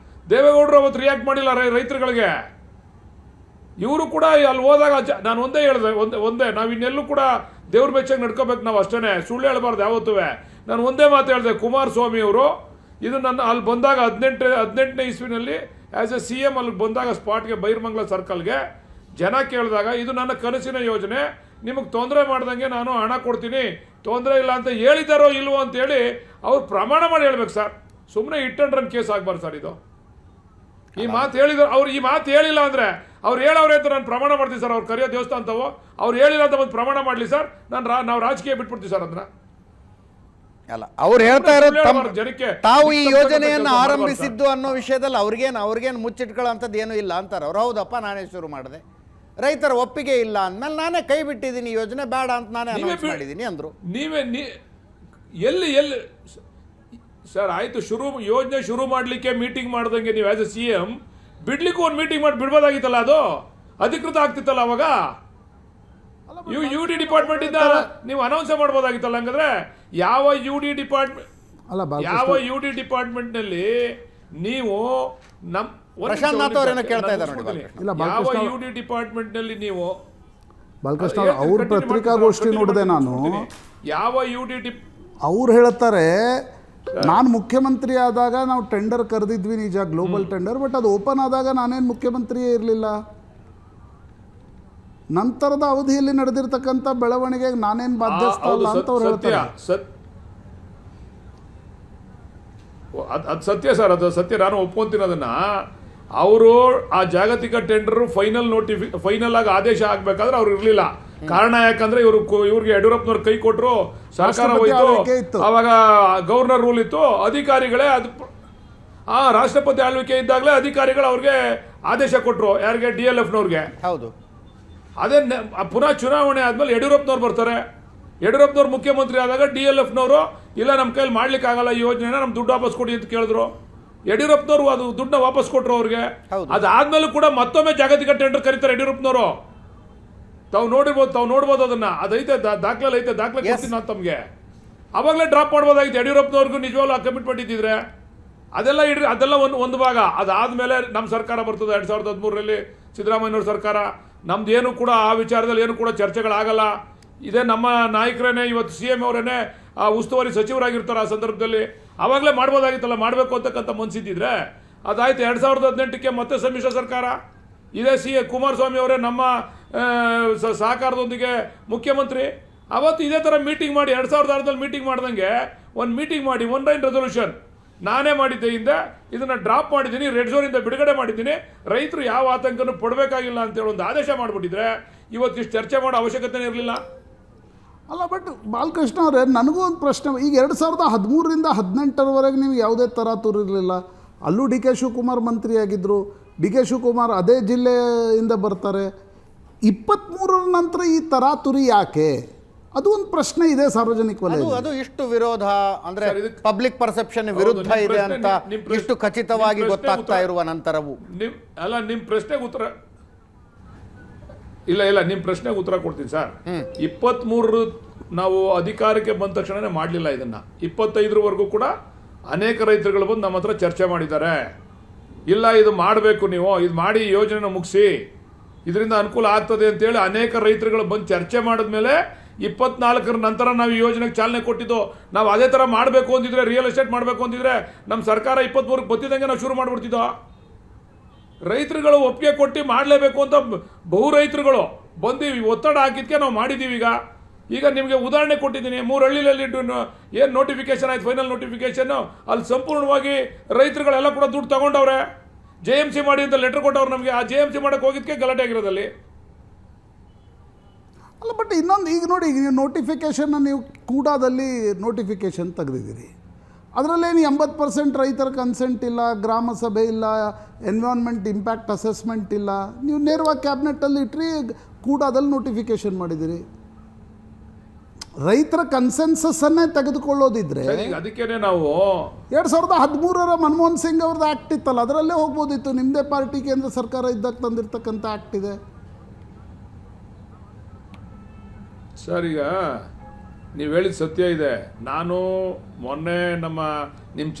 ದೇವೇಗೌಡರು ಅವತ್ತು ರಿಯಾಕ್ಟ್ ಮಾಡಿಲ್ಲ ರೈತರುಗಳಿಗೆ. ಇವರು ಕೂಡ ಅಲ್ಲಿ ಹೋದಾಗ ನಾನು ಒಂದೇ ಹೇಳಿದೆ, ಒಂದೇ ನಾವು ಇನ್ನೆಲ್ಲೂ ಕೂಡ ದೇವ್ರ ಬೆಚ್ಚಾಗಿ ನಡ್ಕೋಬೇಕು, ನಾವು ಅಷ್ಟೇ, ಸುಳ್ಳು ಹೇಳ್ಬಾರ್ದು ಯಾವತ್ತೂ. ನಾನು ಒಂದೇ ಮಾತು ಹೇಳಿದೆ, ಕುಮಾರಸ್ವಾಮಿ ಅವರು ಇದು ನನ್ನ ಅಲ್ಲಿ ಬಂದಾಗ 18ನೇ ಇಸ್ವಿನಲ್ಲಿ ಆಸ್ ಎ CM ಅಲ್ಲಿ ಬಂದಾಗ ಸ್ಪಾಟ್ಗೆ ಬೈರ್ಮಂಗ್ಲ ಸರ್ಕಲ್ಗೆ ಜನ ಕೇಳಿದಾಗ ಇದು ನನ್ನ ಕನಸಿನ ಯೋಜನೆ, ನಿಮಗೆ ತೊಂದರೆ ಮಾಡ್ದಂಗೆ ನಾನು ಹಣ ಕೊಡ್ತೀನಿ, ತೊಂದರೆ ಇಲ್ಲ ಅಂತ ಹೇಳಿದಾರೋ ಇಲ್ವೋ ಅಂತೇಳಿ ಅವ್ರು ಪ್ರಮಾಣ ಮಾಡಿ ಹೇಳ್ಬೇಕು ಸರ್. ಸುಮ್ಮನೆ ಹಿಟ್ ಅಂಡ್ ರನ್ ಕೇಸ್ ಆಗಬಾರ್ದು ಸರ್ ಇದು. ಈ ಮಾತು ಹೇಳಿದ್ರು, ಅವ್ರು ಈ ಮಾತು ಹೇಳಿಲ್ಲ ಅಂದ್ರೆ ಅವ್ರು ಹೇಳವ್ರೆ ಅಂತ ನಾನು ಪ್ರಮಾಣ ಮಾಡ್ತೀನಿ ಸರ್. ಅವ್ರು ಕರೆಯೋ ದೇವಸ್ಥಾನ ಅಂತವೋ ಅವ್ರು ಹೇಳಿಲ್ಲ ಅಂತ ಒಂದು ಪ್ರಮಾಣ ಮಾಡಲಿ ಸರ್, ನಾವು ರಾಜಕೀಯ ಬಿಟ್ಬಿಡ್ತೀವಿ ಸರ್ ಅದನ್ನ. ಅಲ್ಲ, ಅವ್ರು ಹೇಳ್ತಾ ಇರೋದು ಜನಕ್ಕೆ ತಾವು ಈ ಯೋಜನೆಯನ್ನು ಆರಂಭಿಸಿದ್ದು ಅನ್ನೋ ವಿಷಯದಲ್ಲಿ ಅವ್ರಿಗೇನು ಮುಚ್ಚಿಟ್ಕೊಳ್ಳೋಂಥದ್ದು ಏನೂ ಇಲ್ಲ ಅಂತಾರೆ ಅವ್ರು. ಹೌದಪ್ಪ, ನಾನೇ ಶುರು ಮಾಡಿದೆ, ರೈತರ ಒಪ್ಪಿಗೆ ಇಲ್ಲ ಅಂದ್ಮೇಲೆ ನಾನೇ ಕೈ ಬಿಟ್ಟಿದ್ದೀನಿ, ಯೋಜನೆ ಬೇಡ ಅಂತ ನಾನೇ ಅನೌನ್ಸ್ ಮಾಡಿದ್ದೀನಿ ಅಂದ್ರು. ಎಲ್ಲಿ ಸರ್ ಆಯ್ತು, ಯೋಜನೆ ಶುರು ಮಾಡ್ಲಿಕ್ಕೆ ಮೀಟಿಂಗ್ ಮಾಡ್ದಂಗೆ ನೀವು ಆಸ್ ಎ CM ಬಿಡ್ಲಿಕ್ಕೂ ಒಂದು ಮೀಟಿಂಗ್ ಮಾಡಿ ಬಿಡ್ಬೋದಾಗಿತ್ತಲ್ಲ, ಅದು ಅಧಿಕೃತ ಆಗ್ತಿತ್ತಲ್ಲ ಅವಾಗ. UD ಡಿಪಾರ್ಟ್ಮೆಂಟ್ ಇಂದ ನೀವು ಅನೌನ್ಸ್ ಮಾಡ್ಬೋದಾಗಿತ್ತಲ್ಲ. ಹಂಗಂದ್ರೆ ಯಾವ UD ಡಿಪಾರ್ಟ್ಮೆಂಟ್ ನಲ್ಲಿ ನೀವು ಪ್ರಶಾಂತ್ ನಾಥ್ ಅವರೇನೋ ಕೇಳ್ತಾ ಇದ್ದಾರೆ ನೋಡಿ, ಯಾವ UD ಡಿಪಾರ್ಟ್ಮೆಂಟ್ ನಲ್ಲಿ ನೀವು ಬಾಲಕೃಷ್ಣ ಅವ್ರ ಪತ್ರಿಕಾಗೋಷ್ಠಿ ನೋಡಿದೆ ನಾನು. ಯಾವ UD ಅವ್ರು ಹೇಳ್ತಾರೆ, ನಾನು ಮುಖ್ಯಮಂತ್ರಿ ಆದಾಗ ನಾವು ಟೆಂಡರ್ ಕರೆದಿದ್ವಿ ನಿಜ, ಗ್ಲೋಬಲ್ ಟೆಂಡರ್, ಬಟ್ ಅದು ಓಪನ್ ಆದಾಗ ನಾನೇನು ಮುಖ್ಯಮಂತ್ರಿಯೇ ಇರಲಿಲ್ಲ. ನಂತರದ ಅವಧಿಯಲ್ಲಿ ನಡೆದಿರ್ತಕ್ಕಂಥ ಬೆಳವಣಿಗೆಗೆ ನಾನೇನು ಬಾಧ್ಯಸ್ಥ ಅಲ್ಲ ಅಂತ ಅವ್ರು ಹೇಳ್ತಾರೆ. ಅದು ಸತ್ಯ ಸರ್, ಅದು ಸತ್ಯ, ನಾನು ಒಪ್ಕೊಂತೀನಿ ಅದನ್ನ. ಅವರು ಆ ಜಾಗತಿಕ ಟೆಂಡರ್ ಫೈನಲ್ ಆಗಿ ಆದೇಶ ಆಗ್ಬೇಕಾದ್ರೆ ಅವ್ರು ಇರಲಿಲ್ಲ. ಕಾರಣ ಯಾಕಂದ್ರೆ ಇವ್ರಿಗೆ ಯಡಿಯೂರಪ್ಪನವ್ರು ಕೈ ಕೊಟ್ಟರು, ಸಹಕಾರ ಹೋಯ್ತು, ಅವಾಗ ಗವರ್ನರ್ ರೂಲ್ ಇತ್ತು, ಅಧಿಕಾರಿಗಳೇ ಆ ರಾಷ್ಟ್ರಪತಿ ಆಳ್ವಿಕೆ ಇದ್ದಾಗಲೇ ಅಧಿಕಾರಿಗಳು ಅವ್ರಿಗೆ ಆದೇಶ ಕೊಟ್ಟರು, ಯಾರಿಗೆ? DLFನವ್ರಿಗೆ. ಹೌದು. ಅದೇ ಪುನಃ ಚುನಾವಣೆ ಆದ್ಮೇಲೆ ಯಡಿಯೂರಪ್ಪನವ್ರು ಬರ್ತಾರೆ. ಯಡಿಯೂರಪ್ಪನವ್ರು ಮುಖ್ಯಮಂತ್ರಿ ಆದಾಗ DLFನವರು ಇಲ್ಲ ನಮ್ಮ ಕೈಲಿ ಮಾಡ್ಲಿಕ್ಕೆ ಆಗಲ್ಲ ಈ ಯೋಜನೆನ, ನಮ್ಮ ದುಡ್ಡು ವಾಪಸ್ ಕೊಡಿ ಅಂತ ಕೇಳಿದ್ರು. ಯಡಿಯೂರಪ್ಪನವರು ಅದು ದುಡ್ಡನ್ನ ವಾಪಸ್ ಕೊಟ್ಟರು ಅವ್ರಿಗೆ. ಅದಾದ್ಮೇಲೂ ಕೂಡ ಮತ್ತೊಮ್ಮೆ ಜಾಗತಿಕ ಟೆಂಡರ್ ಕರೀತಾರೆ ಯಡಿಯೂರಪ್ಪನವರು. ತಾವು ನೋಡ್ಬೋದು ಅದನ್ನ, ಅದೈತೆ ದಾಖಲೆ ಐತೆ, ದಾಖಲೆ ಕೊಡ್ತೀನಿ ನಾನು ತಮಗೆ. ಅವಾಗಲೇ ಡ್ರಾಪ್ ಮಾಡ್ಬೋದಾಗಿತ್ತು ಯಡಿಯೂರಪ್ಪನವ್ರಿಗೂ ನಿಜವಾಗ್ಲೂ ಆ ಕಮಿಟ್ಮೆಂಟ್ ಇದ್ದಿದ್ರೆ. ಅದೆಲ್ಲ ಒಂದು ಭಾಗ. ಅದಾದ್ಮೇಲೆ ನಮ್ಮ ಸರ್ಕಾರ ಬರ್ತದೆ 2013ರಲ್ಲಿ, ಸಿದ್ದರಾಮಯ್ಯನವ್ರ ಸರ್ಕಾರ. ನಮ್ದು ಏನು ಕೂಡ ಆ ವಿಚಾರದಲ್ಲಿ ಏನು ಕೂಡ ಚರ್ಚೆಗಳಾಗಲ್ಲ. ಇದೇ ನಮ್ಮ ನಾಯಕರೇನೆ ಇವತ್ತು CM ಅವರೇನೆ ಉಸ್ತುವಾರಿ ಸಚಿವರಾಗಿರ್ತಾರೆ. ಆ ಸಂದರ್ಭದಲ್ಲಿ ಆವಾಗಲೇ ಮಾಡ್ಬೋದಾಗಿತ್ತಲ್ಲ, ಮಾಡಬೇಕು ಅಂತಕ್ಕಂಥ ಮನ್ಸಿದ್ದಿದ್ರೆ ಅದಾಯ್ತು. 2018ಕ್ಕೆ ಮತ್ತೆ ಸಮ್ಮಿಶ್ರ ಸರ್ಕಾರ. ಇದೇ ಕುಮಾರಸ್ವಾಮಿ ಅವರೇ ನಮ್ಮ ಸಹಕಾರದೊಂದಿಗೆ ಮುಖ್ಯಮಂತ್ರಿ. ಅವತ್ತು ಇದೇ ಥರ ಮೀಟಿಂಗ್ ಮಾಡಿ 2006ರಲ್ಲಿ ಮೀಟಿಂಗ್ ಮಾಡ್ದಂಗೆ ಒಂದು ಮೀಟಿಂಗ್ ಮಾಡಿ 1 ರೆಸೊಲ್ಯೂಷನ್ ನಾನೇ ಮಾಡಿದ್ದೆ. ಹಿಂದೆ ಇದನ್ನು ಡ್ರಾಪ್ ಮಾಡಿದ್ದೀನಿ, ರೆಡ್ ಝೋನಿಂದ ಬಿಡುಗಡೆ ಮಾಡಿದ್ದೀನಿ, ರೈತರು ಯಾವ ಆತಂಕನೂ ಪಡಬೇಕಾಗಿಲ್ಲ ಅಂತೇಳಿ ಒಂದು ಆದೇಶ ಮಾಡಿಬಿಟ್ಟಿದ್ರೆ ಇವತ್ತು ಇಷ್ಟು ಚರ್ಚೆ ಮಾಡೋ ಅವಶ್ಯಕತೆನೇ ಇರಲಿಲ್ಲ. ಅಲ್ಲ, ಬಟ್ ಬಾಲಕೃಷ್ಣ ಅವರೇ, ನನಗೂ ಒಂದು ಪ್ರಶ್ನೆ. ಈಗ 2013ರಿಂದ 2018ರವರೆಗೆ ನೀವು ಯಾವುದೇ ತರಾತುರು ಇರಲಿಲ್ಲ. ಅಲ್ಲೂ DK ಶಿವಕುಮಾರ್ ಮಂತ್ರಿಯಾಗಿದ್ದರು. DK ಶಿವಕುಮಾರ್ ಅದೇ ಜಿಲ್ಲೆಯಿಂದ ಬರ್ತಾರೆ. 23ರ ನಂತರ ಈ ತರಾತುರಿ ಯಾಕೆ? ಅದು ಒಂದು ಪ್ರಶ್ನೆ ಇದೆ ಸಾರ್ವಜನಿಕ ವಲಯ. ಅದು ಇಷ್ಟು ವಿರೋಧ ಅಂದ್ರೆ ಪಬ್ಲಿಕ್ ಪರ್ಸೆಪ್ಷನ್ ವಿರುದ್ಧ ಇದೆ ಅಂತ ಇಷ್ಟು ಖಚಿತವಾಗಿ ಗೊತ್ತಾಗ್ತಾ ಇರುವ ನಂತರವೂ ನಿಮ್ಮ ಪ್ರಶ್ನೆಗೆ ಉತ್ತರ ಇಲ್ಲ ನಿಮ್ಮ ಪ್ರಶ್ನೆಗೆ ಉತ್ತರ ಕೊಡ್ತೀನಿ ಸರ್. 23 ನಾವು ಅಧಿಕಾರಕ್ಕೆ ಬಂದ ತಕ್ಷಣನೇ ಮಾಡಲಿಲ್ಲ ಇದನ್ನ. 25ರವರೆಗೂ ಕೂಡ ಅನೇಕ ರೈತರುಗಳು ಬಂದು ನಮ್ಮ ಹತ್ರ ಚರ್ಚೆ ಮಾಡಿದ್ದಾರೆ. ಇಲ್ಲ ಇದು ಮಾಡಬೇಕು, ನೀವು ಇದು ಮಾಡಿ ಯೋಜನೆನ ಮುಗಿಸಿ, ಇದರಿಂದ ಅನುಕೂಲ ಆಗ್ತದೆ ಅಂತೇಳಿ ಅನೇಕ ರೈತರುಗಳು ಬಂದು ಚರ್ಚೆ ಮಾಡಿದ್ಮೇಲೆ 24ರ ನಂತರ ನಾವು ಈ ಯೋಜನೆಗೆ ಚಾಲನೆ ಕೊಟ್ಟಿದ್ದು. ನಾವು ಅದೇ ಥರ ಮಾಡಬೇಕು ಅಂತಿದ್ರೆ, ರಿಯಲ್ ಎಸ್ಟೇಟ್ ಮಾಡಬೇಕು ಅಂತಿದ್ರೆ ನಮ್ಮ ಸರ್ಕಾರ 23ಕ್ಕೆ ಬತ್ತಿದಂಗೆ ನಾವು ಶುರು ಮಾಡಿಬಿಡ್ತಿದ್ದೋ. ರೈತರುಗಳು ಒಪ್ಪಿಗೆ ಕೊಟ್ಟು ಮಾಡಲೇಬೇಕು ಅಂತ ಬಹು ರೈತರುಗಳು ಬಂದು ಒತ್ತಡ ಹಾಕಿದ್ಕೆ ನಾವು ಮಾಡಿದ್ದೀವಿ. ಈಗ ನಿಮಗೆ ಉದಾಹರಣೆ ಕೊಟ್ಟಿದ್ದೀನಿ. 3 ಹಳ್ಳಿಯಲ್ಲಿ ಏನು ನೋಟಿಫಿಕೇಶನ್ ಆಯ್ತು, ಫೈನಲ್ ನೋಟಿಫಿಕೇಶನ್, ಅಲ್ಲಿ ಸಂಪೂರ್ಣವಾಗಿ ರೈತರುಗಳೆಲ್ಲ ಕೂಡ ದುಡ್ಡು ತಗೊಂಡವ್ರೆ. JMC ಮಾಡಿ ಅಂತ ಲೆಟರ್ ಕೊಟ್ಟವ್ರು ನಮಗೆ. ಆ JMC ಮಾಡೋಕ್ಕೆ ಹೋಗಿದ್ದಕ್ಕೆ ಗಲಾಟೆ ಆಗಿರೋದಲ್ಲಿ. ಅಲ್ಲ, ಬಟ್ ಇನ್ನೊಂದು, ಈಗ ನೋಡಿ, ಈಗ ನೀವು ನೋಟಿಫಿಕೇಷನ್ನ ನೀವು ಕೂಡಾದಲ್ಲಿ ನೋಟಿಫಿಕೇಷನ್ ತೆಗೆದಿದ್ದೀರಿ. ಅದರಲ್ಲೇನು 80% ರೈತರ ಕನ್ಸೆಂಟ್ ಇಲ್ಲ, ಗ್ರಾಮ ಸಭೆ ಇಲ್ಲ, ಎನ್ವಿರಾನ್ಮೆಂಟ್ ಇಂಪ್ಯಾಕ್ಟ್ ಅಸೆಸ್ಮೆಂಟ್ ಇಲ್ಲ. ನೀವು ನೇರವಾಗಿ ಕ್ಯಾಬಿನೆಟ್ಟಲ್ಲಿ ಇಟ್ರಿ, ಕೂಡಾದಲ್ಲಿ ನೋಟಿಫಿಕೇಷನ್ ಮಾಡಿದ್ದೀರಿ. ರೈತರ ಕನ್ಸೆನ್ಸಸ್ಸನ್ನೇ ತೆಗೆದುಕೊಳ್ಳೋದಿದ್ರೆ ಅದಕ್ಕೇನೆ ನಾವು 2013ರ ಮನಮೋಹನ್ ಸಿಂಗ್ ಅವ್ರದ್ದು ಆ್ಯಕ್ಟ್ ಇತ್ತಲ್ಲ, ಅದರಲ್ಲೇ ಹೋಗ್ಬೋದಿತ್ತು. ನಿಮ್ಮದೇ ಪಾರ್ಟಿ ಕೇಂದ್ರ ಸರ್ಕಾರ ಇದ್ದಾಗ ತಂದಿರ್ತಕ್ಕಂಥ ಆ್ಯಕ್ಟ್ ಇದೆ ಸರ್. ಈಗ ನೀವು ಹೇಳಿದ ಸತ್ಯ ಇದೆ. ನಾನು ಮೊನ್ನೆ ನಿಮ್ಮ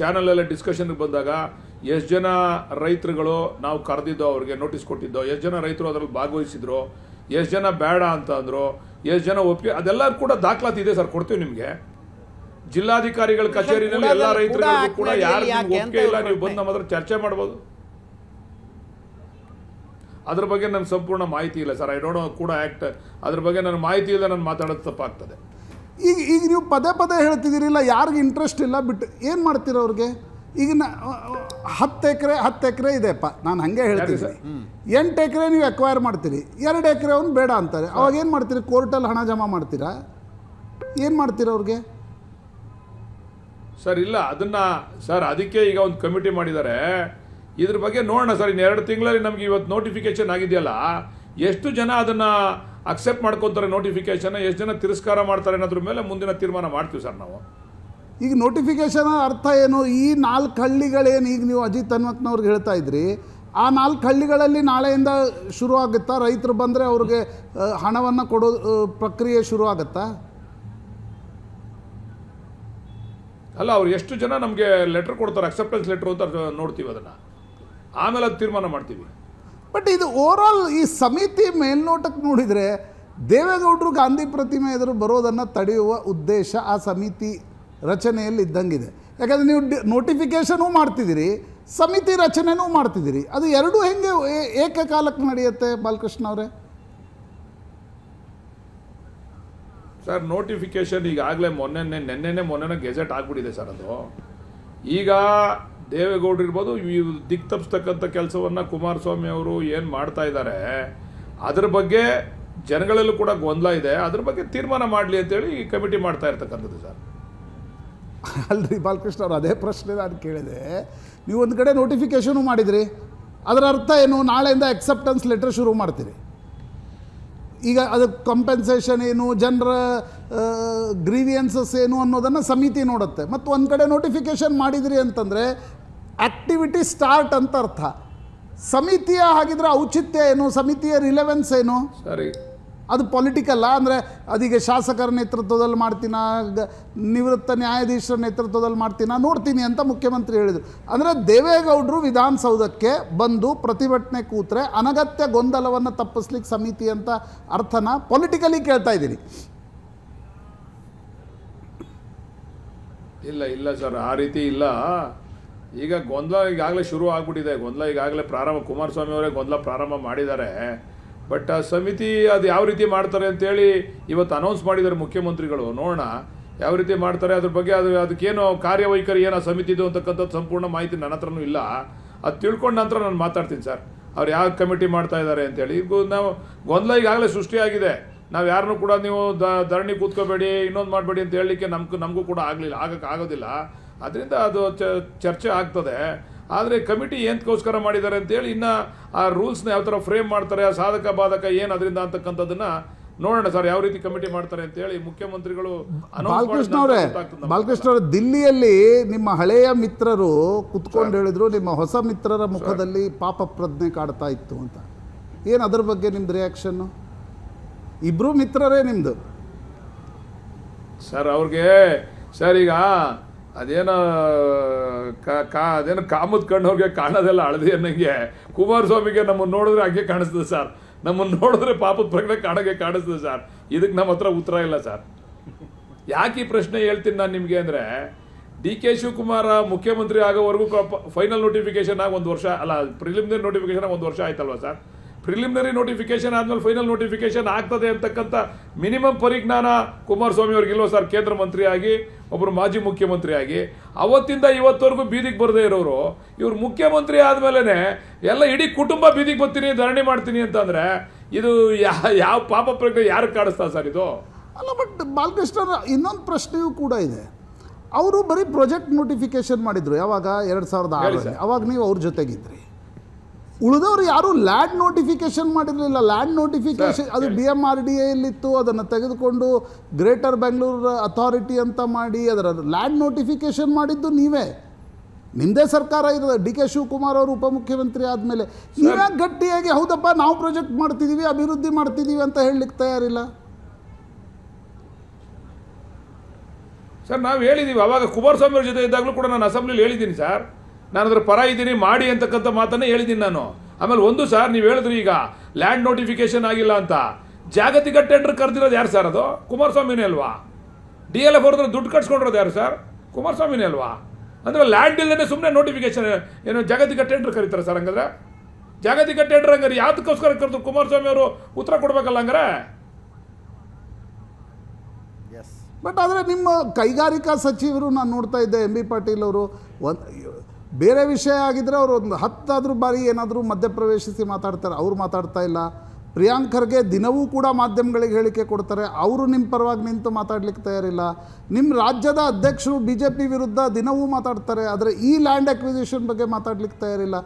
ಚಾನಲಲ್ಲೇ ಡಿಸ್ಕಷನ್ಗೆ ಬಂದಾಗ ಎಷ್ಟು ಜನ ರೈತರುಗಳು ನಾವು ಕರೆದಿದ್ದೋ, ಅವ್ರಿಗೆ ನೋಟಿಸ್ ಕೊಟ್ಟಿದ್ದೋ, ಎಷ್ಟು ಜನ ರೈತರು ಅದರಲ್ಲಿ ಭಾಗವಹಿಸಿದ್ರು, ಎಷ್ಟು ಜನ ಬೇಡ ಅಂತ ಅಂದರು, ಎಷ್ಟು ಜನ ಒಪ್ಪಿಗೆ, ಅದೆಲ್ಲ ಕೂಡ ದಾಖಲಾತಿ ಇದೆ ಸರ್, ಕೊಡ್ತೀವಿ ನಿಮಗೆ. ಜಿಲ್ಲಾಧಿಕಾರಿಗಳ ಕಚೇರಿನಲ್ಲಿ ಎಲ್ಲ ರೈತರುಗಳಿಗೂ ಕೂಡ ಯಾರು ಒಪ್ಪಿಗೆ ಇಲ್ಲ, ನೀವು ಬಂದು ನಮ್ಮ ಹತ್ರ ಚರ್ಚೆ ಮಾಡ್ಬೋದು. ಅದ್ರ ಬಗ್ಗೆ ನನಗೆ ಸಂಪೂರ್ಣ ಮಾಹಿತಿ ಇಲ್ಲ ಸರ್. ಐ ಡೋಂಟ್ ನೋ ಕೂಡ ಆ್ಯಕ್ಟ್, ಅದ್ರ ಬಗ್ಗೆ ನನ್ನ ಮಾಹಿತಿ ಇಲ್ಲ, ನಾನು ಮಾತಾಡೋದು ತಪ್ಪಾಗ್ತದೆ. ಈಗ ನೀವು ಪದೇ ಹೇಳ್ತಿದ್ದೀರಿಲ್ಲ, ಯಾರಿಗೆ ಇಂಟ್ರೆಸ್ಟ್ ಇಲ್ಲ ಬಿಟ್ಟು ಏನು ಮಾಡ್ತೀರ ಅವ್ರಿಗೆ? ಈಗ 10 ಎಕರೆ ಇದೆಪ್ಪ, ನಾನು ಹಾಗೆ ಹೇಳ್ತೀನಿ. 8 ಎಕರೆ ನೀವು ಅಕ್ವೈರ್ ಮಾಡ್ತೀರಿ, 2 ಎಕರೆ ಅವ್ನು ಬೇಡ ಅಂತಾರೆ. ಅವಾಗ ಏನು ಮಾಡ್ತೀರಿ? ಕೋರ್ಟಲ್ಲಿ ಹಣ ಜಮಾ ಮಾಡ್ತೀರಾ? ಏನು ಮಾಡ್ತೀರ ಅವ್ರಿಗೆ? ಸರ್ ಇಲ್ಲ, ಅದಕ್ಕೆ ಈಗ ಒಂದು ಕಮಿಟಿ ಮಾಡಿದ್ದಾರೆ. ಇದ್ರ ಬಗ್ಗೆ ನೋಡೋಣ ಸರ್. ಇನ್ನು 2 ತಿಂಗಳಲ್ಲಿ ನಮ್ಗೆ ಇವತ್ತು ನೋಟಿಫಿಕೇಶನ್ ಆಗಿದೆಯಲ್ಲ, ಎಷ್ಟು ಜನ ಅದನ್ನು ಅಕ್ಸೆಪ್ಟ್ ಮಾಡ್ಕೊತಾರೆ ನೋಟಿಫಿಕೇಶನ್, ಎಷ್ಟು ಜನ ತಿರಸ್ಕಾರ ಮಾಡ್ತಾರೆ ಅನ್ನೋದ್ರ ಮೇಲೆ ಮುಂದಿನ ತೀರ್ಮಾನ ಮಾಡ್ತೀವಿ ಸರ್ ನಾವು. ಈಗ ನೋಟಿಫಿಕೇಶನ್ ಅರ್ಥ ಏನು? ಈ 4 ಹಳ್ಳಿಗಳೇನು ಈಗ ನೀವು ಅಜಿತ್ ಹನುಮಂತನವ್ರಿಗೆ ಹೇಳ್ತಾ ಇದ್ರಿ, ಆ 4 ಹಳ್ಳಿಗಳಲ್ಲಿ ನಾಳೆಯಿಂದ ಶುರು ಆಗುತ್ತಾ? ರೈತರು ಬಂದರೆ ಅವ್ರಿಗೆ ಹಣವನ್ನು ಕೊಡೋ ಪ್ರಕ್ರಿಯೆ ಶುರು ಆಗುತ್ತಾ? ಅಲ್ಲ, ಅವ್ರು ಎಷ್ಟು ಜನ ನಮಗೆ ಲೆಟರ್ ಕೊಡ್ತಾರೆ, ಅಕ್ಸೆಪ್ಟೆನ್ಸ್ ಲೆಟರ್ ಅಂತ ನೋಡ್ತೀವಿ, ಅದನ್ನು ಆಮೇಲೆ ಅದು ತೀರ್ಮಾನ ಮಾಡ್ತೀವಿ. ಬಟ್ ಇದು ಓವರಾಲ್ ಈ ಸಮಿತಿ ಮೇಲ್ನೋಟಕ್ಕೆ ನೋಡಿದರೆ ದೇವೇಗೌಡರು ಗಾಂಧಿ ಪ್ರತಿಮೆ ಎದುರು ಬರೋದನ್ನು ತಡೆಯುವ ಉದ್ದೇಶ ಆ ಸಮಿತಿ ರಚನೆಯಲ್ಲಿ ಇದ್ದಂಗಿದೆ. ಯಾಕಂದರೆ ನೀವು ನೋಟಿಫಿಕೇಷನೂ ಮಾಡ್ತಿದ್ದೀರಿ, ಸಮಿತಿ ರಚನೆನೂ ಮಾಡ್ತಿದ್ದೀರಿ. ಅದು ಎರಡೂ ಹೆಂಗೆ ಏಕಕಾಲಕ್ಕೆ ನಡೆಯುತ್ತೆ ಬಾಲಕೃಷ್ಣ ಅವರೇ? ಸರ್ ನೋಟಿಫಿಕೇಶನ್ ಈಗಾಗಲೇ ಮೊನ್ನೆ ಗೆಜೆಟ್ ಆಗಿಬಿಟ್ಟಿದೆ ಸರ್. ಅದು ಈಗ ದೇವೇಗೌಡರು ಇರ್ಬೋದು, ದಿಕ್ ತಪ್ಪಿಸ್ತಕ್ಕಂಥ ಕೆಲಸವನ್ನು ಕುಮಾರಸ್ವಾಮಿ ಅವರು ಏನು ಮಾಡ್ತಾ ಇದ್ದಾರೆ, ಅದ್ರ ಬಗ್ಗೆ ಜನಗಳಲ್ಲೂ ಕೂಡ ಗೊಂದಲ ಇದೆ. ಅದ್ರ ಬಗ್ಗೆ ತೀರ್ಮಾನ ಮಾಡಲಿ ಅಂತೇಳಿ ಈ ಕಮಿಟಿ ಮಾಡ್ತಾ ಇರ್ತಕ್ಕಂಥದ್ದು ಸರ್. ಅಲ್ರಿ ಬಾಲಕೃಷ್ಣ ಅವ್ರು ಅದೇ ಪ್ರಶ್ನೆ ನಾನು ಕೇಳಿದೆ. ನೀವು ಒಂದು ಕಡೆ ನೋಟಿಫಿಕೇಷನು ಮಾಡಿದ್ರಿ, ಅದರ ಅರ್ಥ ಏನು? ನಾಳೆಯಿಂದ ಎಕ್ಸೆಪ್ಟೆನ್ಸ್ ಲೆಟರ್ ಶುರು ಮಾಡ್ತೀರಿ. ಈಗ ಅದಕ್ಕೆ ಕಂಪೆನ್ಸೇಷನ್ ಏನು, ಜನರ ಗ್ರೀವಿಯನ್ಸಸ್ ಏನು ಅನ್ನೋದನ್ನು ಸಮಿತಿ ನೋಡುತ್ತೆ. ಮತ್ತು ಒಂದು ಕಡೆ ನೋಟಿಫಿಕೇಷನ್ ಮಾಡಿದ್ರಿ ಅಂತಂದರೆ ಆ್ಯಕ್ಟಿವಿಟಿ ಸ್ಟಾರ್ಟ್ ಅಂತ ಅರ್ಥ. ಸಮಿತಿಯ ಹಾಗಿದ್ರೆ ಔಚಿತ್ಯ ಏನು, ಸಮಿತಿಯ ರಿಲೆವೆನ್ಸ್ ಏನು? ಸರಿ, ಅದು ಪೊಲಿಟಿಕಲ್ಲ. ಅಂದರೆ ಅದೀಗ ಶಾಸಕರ ನೇತೃತ್ವದಲ್ಲಿ ಮಾಡ್ತೀನ, ನಿವೃತ್ತ ನ್ಯಾಯಾಧೀಶರ ನೇತೃತ್ವದಲ್ಲಿ ಮಾಡ್ತೀನ ನೋಡ್ತೀನಿ ಅಂತ ಮುಖ್ಯಮಂತ್ರಿ ಹೇಳಿದರು. ಅಂದರೆ ದೇವೇಗೌಡರು ವಿಧಾನಸೌಧಕ್ಕೆ ಬಂದು ಪ್ರತಿಭಟನೆ ಕೂತ್ರೆ ಅನಗತ್ಯ ಗೊಂದಲವನ್ನು ತಪ್ಪಿಸ್ಲಿಕ್ಕೆ ಸಮಿತಿ ಅಂತ ಅರ್ಥನ ಪೊಲಿಟಿಕಲಿ ಕೇಳ್ತಾ ಇದ್ದೀನಿ. ಇಲ್ಲ ಸರ್, ಆ ರೀತಿ ಇಲ್ಲ. ಈಗ ಗೊಂದಲ ಈಗಾಗಲೇ ಶುರು ಆಗ್ಬಿಟ್ಟಿದೆ. ಗೊಂದಲ ಈಗಾಗಲೇ ಪ್ರಾರಂಭ, ಕುಮಾರಸ್ವಾಮಿ ಅವರೇ ಗೊಂದಲ ಪ್ರಾರಂಭ ಮಾಡಿದ್ದಾರೆ. ಬಟ್ ಆ ಸಮಿತಿ ಅದು ಯಾವ ರೀತಿ ಮಾಡ್ತಾರೆ ಅಂತೇಳಿ ಇವತ್ತು ಅನೌನ್ಸ್ ಮಾಡಿದ್ದಾರೆ ಮುಖ್ಯಮಂತ್ರಿಗಳು. ನೋಡೋಣ ಯಾವ ರೀತಿ ಮಾಡ್ತಾರೆ, ಅದ್ರ ಬಗ್ಗೆ ಅದಕ್ಕೇನು ಕಾರ್ಯವೈಖರಿ ಏನು ಆ ಸಮಿತಿದು ಅಂತಕ್ಕಂಥದ್ದು ಸಂಪೂರ್ಣ ಮಾಹಿತಿ ನನ್ನ ಹತ್ರನೂ ಇಲ್ಲ. ಅದು ತಿಳ್ಕೊಂಡ ನಂತರ ನಾನು ಮಾತಾಡ್ತೀನಿ ಸರ್, ಅವ್ರು ಯಾವ ಕಮಿಟಿ ಮಾಡ್ತಾ ಇದ್ದಾರೆ ಅಂತೇಳಿ. ಈಗ ನಾವು ಗೊಂದಲ ಈಗಾಗಲೇ ಸೃಷ್ಟಿಯಾಗಿದೆ. ನಾವು ಯಾರನ್ನೂ ಕೂಡ ನೀವು ಧರಣಿ ಕೂತ್ಕೋಬೇಡಿ, ಇನ್ನೊಂದು ಮಾಡಬೇಡಿ ಅಂತ ಹೇಳಲಿಕ್ಕೆ ನಮಗೂ ಕೂಡ ಆಗೋದಿಲ್ಲ. ಅದರಿಂದ ಅದು ಚರ್ಚೆ ಆಗ್ತದೆ. ಆದರೆ ಕಮಿಟಿ ಏನಕ್ಕೋಸ್ಕರ ಮಾಡಿದ್ದಾರೆ ಅಂತೇಳಿ ಇನ್ನು ಆ ರೂಲ್ಸ್ನ ಯಾವ ಥರ ಫ್ರೇಮ್ ಮಾಡ್ತಾರೆ, ಆ ಸಾಧಕ ಬಾಧಕ ಏನು ಅದರಿಂದ ಅಂತಕ್ಕಂಥದ್ದನ್ನು ನೋಡೋಣ ಸರ್, ಯಾವ ರೀತಿ ಕಮಿಟಿ ಮಾಡ್ತಾರೆ ಅಂತೇಳಿ ಮುಖ್ಯಮಂತ್ರಿಗಳು. ಬಾಲಕೃಷ್ಣ ಅವರೇ, ದಿಲ್ಲಿಯಲ್ಲಿ ನಿಮ್ಮ ಹಳೆಯ ಮಿತ್ರರು ಕುತ್ಕೊಂಡು ಹೇಳಿದ್ರು ನಿಮ್ಮ ಹೊಸ ಮಿತ್ರರ ಮುಖದಲ್ಲಿ ಪಾಪ ಪ್ರಜ್ಞೆ ಕಾಡ್ತಾ ಇತ್ತು ಅಂತ. ಏನು ಅದ್ರ ಬಗ್ಗೆ ನಿಮ್ದು ರಿಯಾಕ್ಷನ್ನು? ಇಬ್ಬರು ಮಿತ್ರರೇ ನಿಮ್ಮದು ಸರ್. ಅವ್ರಿಗೆ ಸರ್ ಈಗ ಅದೇನೋ ಕಾಮದ ಕಣ್ಣವ್ರಿಗೆ ಕಾಣೋದೆಲ್ಲ ಹಳದಿ ಅನ್ನಂಗೆ ಕುಮಾರಸ್ವಾಮಿಗೆ ನಮ್ಮನ್ನು ನೋಡಿದ್ರೆ ಹಂಗೆ ಕಾಣಿಸ್ತದೆ ಸರ್. ನಮ್ಮನ್ನು ನೋಡಿದ್ರೆ ಪಾಪದ ಪ್ರಜ್ಞೆ ಕಾಣಿಸ್ತದೆ ಸರ್. ಇದಕ್ಕೆ ನಮ್ಮ ಹತ್ರ ಉತ್ತರ ಇಲ್ಲ ಸರ್. ಯಾಕೆ ಈ ಪ್ರಶ್ನೆ ಹೇಳ್ತೀನಿ ನಾನು ನಿಮಗೆ ಅಂದರೆ, DK ಶಿವಕುಮಾರ ಮುಖ್ಯಮಂತ್ರಿ ಆಗೋವರೆಗೂ ಫೈನಲ್ ನೋಟಿಫಿಕೇಶನ್ ಆಗಿ 1 ವರ್ಷ ಅಲ್ಲ, ಪ್ರಿಲಿಮಿನರಿ ನೋಟಿಫಿಕೇಶನ್ 1 ವರ್ಷ ಆಯ್ತಲ್ವ ಸರ್. ಪ್ರಿಲಿಮಿನರಿ ನೋಟಿಫಿಕೇಶನ್ ಆದಮೇಲೆ ಫೈನಲ್ ನೋಟಿಫಿಕೇಶನ್ ಆಗ್ತದೆ ಅಂತಕ್ಕಂಥ ಮಿನಿಮಮ್ ಪರಿಜ್ಞಾನ ಕುಮಾರಸ್ವಾಮಿ ಅವ್ರಿಗಿಲ್ವ ಸರ್? ಕೇಂದ್ರ ಮಂತ್ರಿಯಾಗಿ, ಒಬ್ಬರು ಮಾಜಿ ಮುಖ್ಯಮಂತ್ರಿ ಆಗಿ ಅವತ್ತಿಂದ ಇವತ್ತವರೆಗೂ ಬೀದಿಗೆ ಬರದೇ ಇರೋರು ಇವ್ರು ಮುಖ್ಯಮಂತ್ರಿ ಆದಮೇಲೆ ಎಲ್ಲ ಇಡೀ ಕುಟುಂಬ ಬೀದಿಗೆ ಬರ್ತೀನಿ, ಧರಣಿ ಮಾಡ್ತೀನಿ ಅಂತಂದರೆ ಇದು ಯಾವ ಪಾಪ ಪ್ರಜ್ಞೆ ಯಾರಿಗೆ ಕಾಣಿಸ್ತಾ ಸರ್ ಇದು? ಅಲ್ಲ, ಬಟ್ ಬಾಲಕೃಷ್ಣರ ಇನ್ನೊಂದು ಪ್ರಶ್ನೆಯೂ ಕೂಡ ಇದೆ. ಅವರು ಬರೀ ಪ್ರಾಜೆಕ್ಟ್ ನೋಟಿಫಿಕೇಶನ್ ಮಾಡಿದ್ರು ಯಾವಾಗ 2006 ಅವಾಗ ನೀವು ಅವ್ರ ಜೊತೆಗಿದ್ರಿ. ಉಳಿದವರು ಯಾರು ಲ್ಯಾಂಡ್ ನೋಟಿಫಿಕೇಶನ್ ಮಾಡಿರಲಿಲ್ಲ. ಲ್ಯಾಂಡ್ ನೋಟಿಫಿಕೇಶನ್ ಅದು DMRDAಯಲ್ಲಿತ್ತು, ಅದನ್ನು ತೆಗೆದುಕೊಂಡು ಗ್ರೇಟರ್ ಬೆಂಗಳೂರು ಅಥಾರಿಟಿ ಅಂತ ಮಾಡಿ ಅದರ ಲ್ಯಾಂಡ್ ನೋಟಿಫಿಕೇಶನ್ ಮಾಡಿದ್ದು ನೀವೇ. ನಿಮ್ಮದೇ ಸರ್ಕಾರ ಇರೋದು. DK ಶಿವಕುಮಾರ್ ಅವರು ಉಪಮುಖ್ಯಮಂತ್ರಿ ಆದಮೇಲೆ ನೀವೇ ಗಟ್ಟಿಯಾಗಿ ಹೌದಪ್ಪ ನಾವು ಪ್ರಾಜೆಕ್ಟ್ ಮಾಡ್ತಿದ್ದೀವಿ, ಅಭಿವೃದ್ಧಿ ಮಾಡ್ತಿದ್ದೀವಿ ಅಂತ ಹೇಳಲಿಕ್ಕೆ ತಯಾರಿಲ್ಲ ಸರ್. ನಾವು ಹೇಳಿದ್ದೀವಿ ಅವಾಗ ಕುಮಾರಸ್ವಾಮಿ ಅವ್ರ ಜೊತೆ ಇದ್ದಾಗಲೂ ಕೂಡ ನಾನು ಅಸೆಂಬ್ಲಿಲಿ ಹೇಳಿದ್ದೀನಿ ಸರ್, ನಾನು ಅದ್ರ ಪರ ಇದ್ದೀನಿ ಮಾಡಿ ಅಂತಕ್ಕಂಥ ಮಾತನ್ನೇ ಹೇಳಿದ್ದೀನಿ ನಾನು. ಆಮೇಲೆ ಒಂದು ಸರ್, ನೀವು ಹೇಳಿದ್ರಿ ಈಗ ಲ್ಯಾಂಡ್ ನೋಟಿಫಿಕೇಶನ್ ಆಗಿಲ್ಲ ಅಂತ, ಜಾಗತಿಕ ಟೆಂಡರ್ ಕರೆದಿರೋದು ಯಾರು ಸರ್? ಅದು ಕುಮಾರಸ್ವಾಮಿನೇ ಅಲ್ವಾ? DLF ಅವ್ರದ್ರ ದುಡ್ಡು ಕಟ್ಸ್ಕೊಂಡಿರೋದು ಯಾರು ಸರ್? ಕುಮಾರಸ್ವಾಮಿನೇ ಅಲ್ವಾ? ಅಂದರೆ ಲ್ಯಾಂಡ್ ಇಲ್ಲದೇ ಸುಮ್ಮನೆ ನೋಟಿಫಿಕೇಶನ್ ಏನು ಜಾಗತಿಕ ಟೆಂಡರ್ ಕರೀತಾರೆ ಸರ್? ಹಂಗಾದ್ರೆ ಜಾಗತಿಕ ಟೆಂಡರ್ ಹಂಗಾರೆ ಯಾವ್ದಕ್ಕೋಸ್ಕರ ಕರೆದ್ರು? ಕುಮಾರಸ್ವಾಮಿ ಅವರು ಉತ್ತರ ಕೊಡ್ಬೇಕಲ್ಲ ಹಂಗಾರೆ. ಬಟ್ ಆದರೆ ನಿಮ್ಮ ಕೈಗಾರಿಕಾ ಸಚಿವರು ನಾನು ನೋಡ್ತಾ ಇದ್ದೆ, MB ಪಾಟೀಲ್ ಅವರು ಬೇರೆ ವಿಷಯ ಆಗಿದ್ದರೆ ಅವರು ಒಂದು 10 ಬಾರಿ ಏನಾದರೂ ಮಧ್ಯಪ್ರವೇಶಿಸಿ ಮಾತಾಡ್ತಾರೆ. ಅವ್ರು ಮಾತಾಡ್ತಾ ಇಲ್ಲ. ಪ್ರಿಯಾಂಕ್ ಖರ್ಗೆ ದಿನವೂ ಕೂಡ ಮಾಧ್ಯಮಗಳಿಗೆ ಹೇಳಿಕೆ ಕೊಡ್ತಾರೆ, ಅವರು ನಿಮ್ಮ ಪರವಾಗಿ ನಿಂತು ಮಾತಾಡ್ಲಿಕ್ಕೆ ತಯಾರಿಲ್ಲ. ನಿಮ್ಮ ರಾಜ್ಯದ ಅಧ್ಯಕ್ಷರು BJP ವಿರುದ್ಧ ದಿನವೂ ಮಾತಾಡ್ತಾರೆ, ಆದರೆ ಈ ಲ್ಯಾಂಡ್ ಅಕ್ವಿಸಿಷನ್ ಬಗ್ಗೆ ಮಾತಾಡ್ಲಿಕ್ಕೆ ತಯಾರಿಲ್ಲ.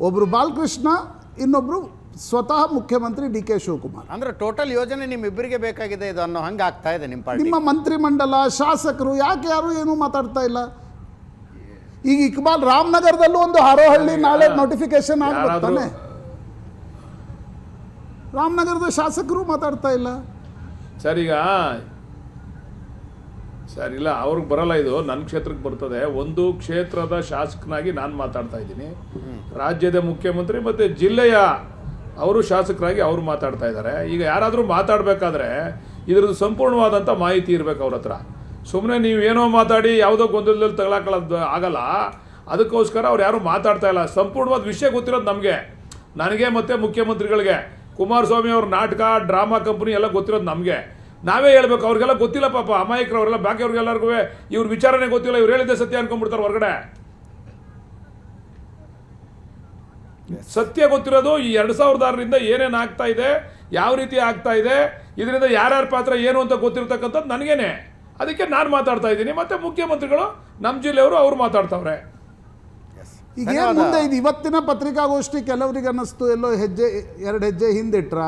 ಒಬ್ಬರು ಬಾಲಕೃಷ್ಣ, ಇನ್ನೊಬ್ಬರು ಸ್ವತಃ ಮುಖ್ಯಮಂತ್ರಿ DK ಶಿವಕುಮಾರ್. ಅಂದ್ರೆ ಟೋಟಲ್ ಯೋಜನೆ ನಿಮ್ಮಿಬ್ಬರಿಗೆ ಬೇಕಾಗಿದೆ ಇದು ಅನ್ನೋ ಹಂಗೆ ಆಗ್ತಾ ಇದೆ ನಿಮ್ಮ ಪಾರ್ಟಿ. ನಿಮ್ಮ ಮಂತ್ರಿಮಂಡಲ, ಶಾಸಕರು ಯಾಕೆ ಯಾರು ಏನೂ ಮಾತಾಡ್ತಾ ಇಲ್ಲ? ಈಗ ಇಕ್ಬಾಲ್ ರಾಮನಗರದಲ್ಲೂ ಒಂದು ಹಾರೋಹಳ್ಳಿ ನಾಳೆ ನೋಟಿಫಿಕೇಶನ್ ಆಗ್ತಾನೆ. ರಾಮನಗರದ ಶಾಸಕರು ಮಾತಾಡ್ತಾ ಇಲ್ಲ ಸರ್. ಈಗ ಸರ್ ಇಲ್ಲ, ಅವ್ರಿಗೆ ಬರಲ್ಲ, ಇದು ನನ್ನ ಕ್ಷೇತ್ರಕ್ಕೆ ಬರ್ತದೆ. ಒಂದು ಕ್ಷೇತ್ರದ ಶಾಸಕನಾಗಿ ನಾನು ಮಾತಾಡ್ತಾ ಇದ್ದೀನಿ, ರಾಜ್ಯದ ಮುಖ್ಯಮಂತ್ರಿ ಮತ್ತು ಜಿಲ್ಲೆಯ ಅವರು ಶಾಸಕರಾಗಿ ಅವರು ಮಾತಾಡ್ತಾ ಇದ್ದಾರೆ. ಈಗ ಯಾರಾದರೂ ಮಾತಾಡಬೇಕಾದ್ರೆ ಇದ್ರದ್ದು ಸಂಪೂರ್ಣವಾದಂಥ ಮಾಹಿತಿ ಇರಬೇಕು ಅವ್ರ ಹತ್ರ. ಸುಮ್ಮನೆ ನೀವು ಏನೋ ಮಾತಾಡಿ ಯಾವುದೋ ಗೊಂದಲದಲ್ಲಿ ತಗೊಳಕೊಳ್ಳೋದು ಆಗಲ್ಲ. ಅದಕ್ಕೋಸ್ಕರ ಅವ್ರು ಯಾರು ಮಾತಾಡ್ತಾ ಇಲ್ಲ. ಸಂಪೂರ್ಣವಾದ ವಿಷಯ ಗೊತ್ತಿರೋದು ನನಗೆ ಮತ್ತು ಮುಖ್ಯಮಂತ್ರಿಗಳಿಗೆ. ಕುಮಾರಸ್ವಾಮಿ ಅವ್ರ ನಾಟಕ, ಡ್ರಾಮಾ ಕಂಪ್ನಿ ಎಲ್ಲ ಗೊತ್ತಿರೋದು ನಮಗೆ. ನಾವೇ ಹೇಳ್ಬೇಕು, ಅವ್ರಿಗೆಲ್ಲ ಗೊತ್ತಿಲ್ಲ ಪಾಪ, ಅಮಾಯಕರು ಅವರೆಲ್ಲ. ಬಾಕಿಯವ್ರಿಗೆಲ್ಲರಿಗೂ ಇವ್ರ ವಿಚಾರನೇ ಗೊತ್ತಿಲ್ಲ, ಇವ್ರು ಹೇಳಿದ್ದೆ ಸತ್ಯ ಅನ್ಕೊಂಡ್ಬಿಡ್ತಾರೆ ಹೊರಗಡೆ. ಸತ್ಯ ಗೊತ್ತಿರೋದು ಈ 2006ರಿಂದ ಏನೇನು ಆಗ್ತಾ ಇದೆ, ಯಾವ ರೀತಿ ಆಗ್ತಾ ಇದೆ, ಇದರಿಂದ ಯಾರ್ಯಾರ ಪಾತ್ರ ಏನು ಅಂತ ಗೊತ್ತಿರ್ತಕ್ಕಂಥದ್ದು ನನಗೇನೆ. ಅದಕ್ಕೆ ನಾನು ಮಾತಾಡ್ತಾ ಇದ್ದೀನಿ. ಮತ್ತು ಮುಖ್ಯಮಂತ್ರಿಗಳು ನಮ್ಮ ಜಿಲ್ಲೆಯವರು ಅವ್ರು ಮಾತಾಡ್ತಾವ್ರೆ. ಈಗ ಏನು ಮುಂದೆ ಇದು ಇವತ್ತಿನ ಪತ್ರಿಕಾಗೋಷ್ಠಿ ಕೆಲವರಿಗೆ ಅನ್ನಿಸ್ತು ಎಲ್ಲೋ ಎರಡು ಹೆಜ್ಜೆ ಹಿಂದಿಟ್ರ,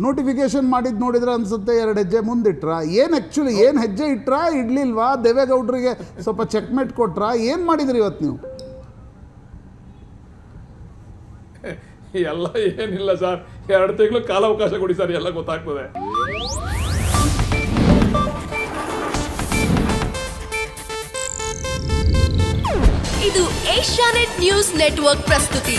ನೋಟಿಫಿಕೇಶನ್ ಮಾಡಿದ್ದು ನೋಡಿದ್ರೆ ಅನ್ಸುತ್ತೆ 2 ಹೆಜ್ಜೆ ಮುಂದಿಟ್ರ. ಏನು ಆ್ಯಕ್ಚುಲಿ ಏನು ಹೆಜ್ಜೆ ಇಟ್ರಾ ಇಡ್ಲಿಲ್ವಾ? ದೇವೇಗೌಡರಿಗೆ ಸ್ವಲ್ಪ ಚೆಕ್ಮೇಟ್ ಕೊಟ್ರಾ? ಏನು ಮಾಡಿದ್ರಿ ಇವತ್ತು ನೀವು? ಎಲ್ಲ ಏನಿಲ್ಲ ಸರ್, 2 ತಿಂಗಳು ಕಾಲಾವಕಾಶ ಕೊಡಿ ಸರ್, ಎಲ್ಲ ಗೊತ್ತಾಗ್ತದೆ. ಇದು ಏಷ್ಯಾನೆಟ್ ನ್ಯೂಸ್ ನೆಟ್ವರ್ಕ್ ಪ್ರಸ್ತುತಿ.